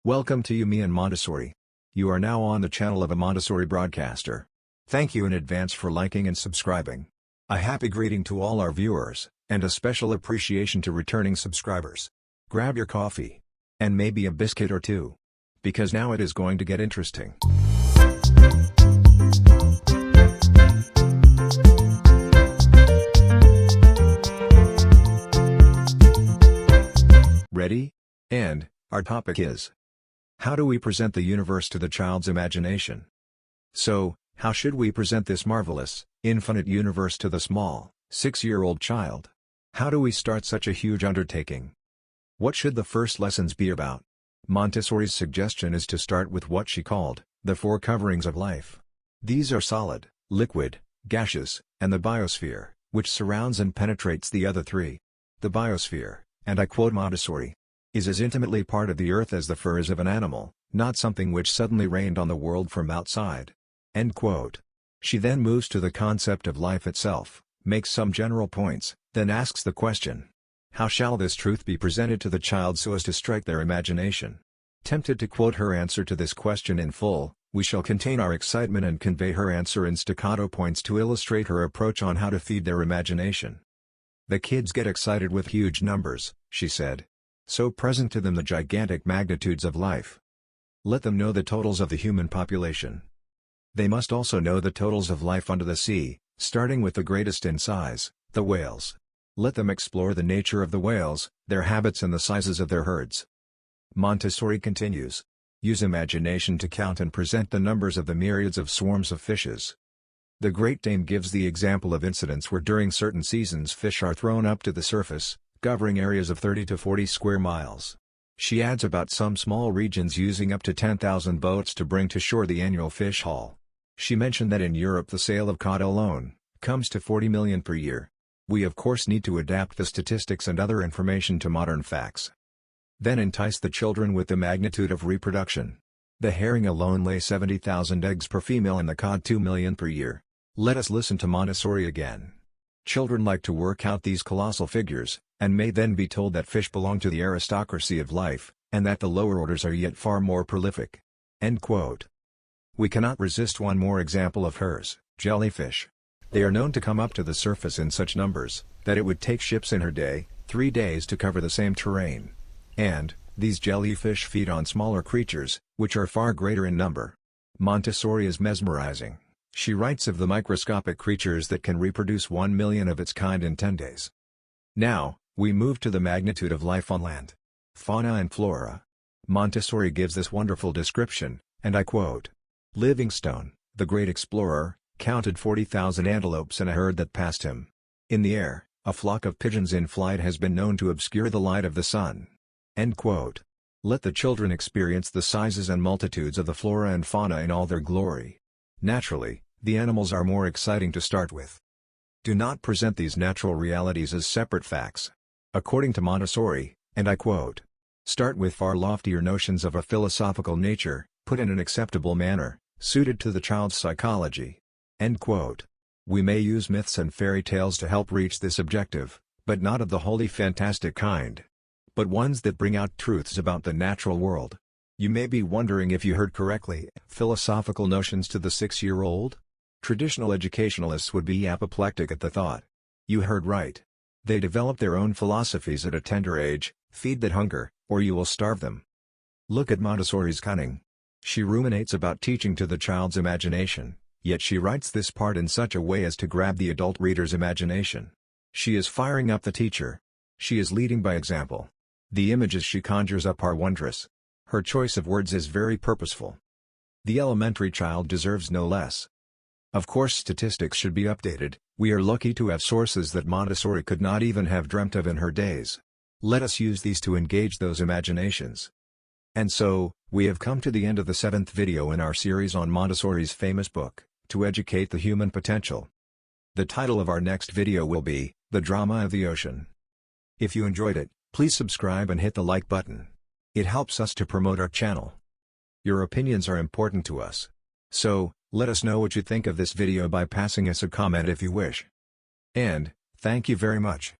Welcome to Montessori. You are now on the channel of a Montessori broadcaster. Thank you in advance for liking and subscribing. A happy greeting to all our viewers, and a special appreciation to returning subscribers. Grab your coffee. And maybe a biscuit or two. Because now it is going to get interesting. Ready? And, our topic is: how do we present the universe to the child's imagination? So, how should we present this marvelous, infinite universe to the small, 6-year-old child? How do we start such a huge undertaking? What should the first lessons be about? Montessori's suggestion is to start with what she called, the 4 coverings of life. These are solid, liquid, gaseous, and the biosphere, which surrounds and penetrates the other 3. The biosphere, and I quote Montessori, is as intimately part of the earth as the fur is of an animal, not something which suddenly rained on the world from outside. End quote. She then moves to the concept of life itself, makes some general points, then asks the question: how shall this truth be presented to the child so as to strike their imagination? Tempted to quote her answer to this question in full, we shall contain our excitement and convey her answer in staccato points to illustrate her approach on how to feed their imagination. The kids get excited with huge numbers, she said. So present to them the gigantic magnitudes of life. Let them know the totals of the human population. They must also know the totals of life under the sea, starting with the greatest in size, the whales. Let them explore the nature of the whales, their habits and the sizes of their herds. Montessori continues: use imagination to count and present the numbers of the myriads of swarms of fishes. The Great Dame gives the example of incidents where during certain seasons fish are thrown up to the surface, covering areas of 30 to 40 square miles. She adds about some small regions using up to 10,000 boats to bring to shore the annual fish haul. She mentioned that in Europe the sale of cod alone comes to 40 million per year. We of course need to adapt the statistics and other information to modern facts. Then entice the children with the magnitude of reproduction. The herring alone lays 70,000 eggs per female and the cod 2 million per year. Let us listen to Montessori again. Children like to work out these colossal figures, and may then be told that fish belong to the aristocracy of life, and that the lower orders are yet far more prolific. End quote. We cannot resist one more example of hers: jellyfish. They are known to come up to the surface in such numbers, that it would take ships in her day, 3 days to cover the same terrain. And, these jellyfish feed on smaller creatures, which are far greater in number. Montessori is mesmerizing. She writes of the microscopic creatures that can reproduce 1 million of its kind in 10 days. Now, we move to the magnitude of life on land. Fauna and flora. Montessori gives this wonderful description, and I quote: Livingstone, the great explorer, counted 40,000 antelopes in a herd that passed him. In the air, a flock of pigeons in flight has been known to obscure the light of the sun. End quote. Let the children experience the sizes and multitudes of the flora and fauna in all their glory. Naturally, the animals are more exciting to start with. Do not present these natural realities as separate facts. According to Montessori, and I quote, start with far loftier notions of a philosophical nature, put in an acceptable manner, suited to the child's psychology. End quote. We may use myths and fairy tales to help reach this objective, but not of the wholly fantastic kind. But ones that bring out truths about the natural world. You may be wondering if you heard correctly: philosophical notions to the 6-year-old? Traditional educationalists would be apoplectic at the thought. You heard right. They develop their own philosophies at a tender age. Feed that hunger, or you will starve them. Look at Montessori's cunning. She ruminates about teaching to the child's imagination, yet she writes this part in such a way as to grab the adult reader's imagination. She is firing up the teacher. She is leading by example. The images she conjures up are wondrous. Her choice of words is very purposeful. The elementary child deserves no less. Of course, statistics should be updated. We are lucky to have sources that Montessori could not even have dreamt of in her days. Let us use these to engage those imaginations. And so, we have come to the end of the 7th video in our series on Montessori's famous book, To Educate the Human Potential. The title of our next video will be, The Drama of the Ocean. If you enjoyed it, please subscribe and hit the like button. It helps us to promote our channel. Your opinions are important to us. So, let us know what you think of this video by passing us a comment if you wish. And, thank you very much.